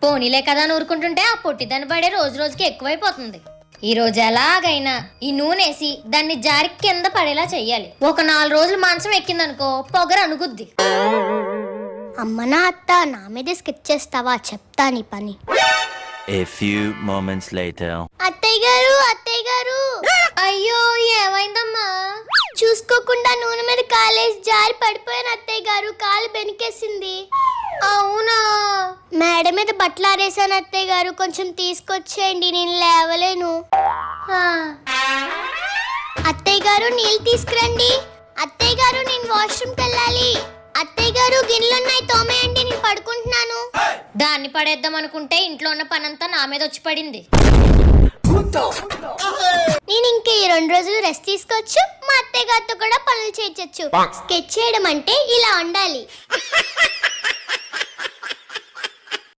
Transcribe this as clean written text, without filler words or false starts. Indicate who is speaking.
Speaker 1: పోనీలే కదా అని ఊరుకుంటుంటే ఆ పొట్టిదాన్ని పడే రోజు రోజుకి ఎక్కువైపోతుంది. ఈ రోజు ఎలాగైనా ఈ నూనెసి దాన్ని జారి కింద పడేలా చెయ్యాలి. ఒక 4 రోజులు మంచం ఎక్కిందనుకో పొగరు అనుగుద్ది.
Speaker 2: అమ్మ నా అత్త నా మీద స్కెచ్ చేస్తావా, చెప్తా నీ పని.
Speaker 3: A few moments later.
Speaker 2: అత్తయ్య గారు
Speaker 1: అయ్యో ఏమైందమ్మా?
Speaker 2: చూసుకోకుండా నూనె మీద కాలేసి జారి పడిపోయాను అత్తయ్య గారు, కాలు బెనికేసింది.
Speaker 1: అవునా?
Speaker 2: మేడ మీద బట్టలు ఆరేసాను అత్తయ్య గారు, కొంచెం తీసుకొచ్చేయండి, నేను లేవలేను. అత్తయ్య గారు నీళ్ళు తీసుకురండి. అత్తయ్య గారు నేను వాష్రూమ్కి వెళ్ళాలి. అత్తయ్య గారు గిన్నెలున్నాయి తోమేయండి, నేను పడుకుంటున్నాను.
Speaker 1: దాన్ని పడేద్దాం అనుకుంటే ఇంట్లో ఉన్న పనంతా నా మీద వచ్చి పడింది.
Speaker 2: నేను ఇంకా ఈ 2 రోజులు రెస్ట్ తీసుకోవచ్చు, మా అత్తయ్య గారితో కూడా పనులు చేయించచ్చు. స్కెచ్ చేయడం అంటే ఇలా ఉండాలి.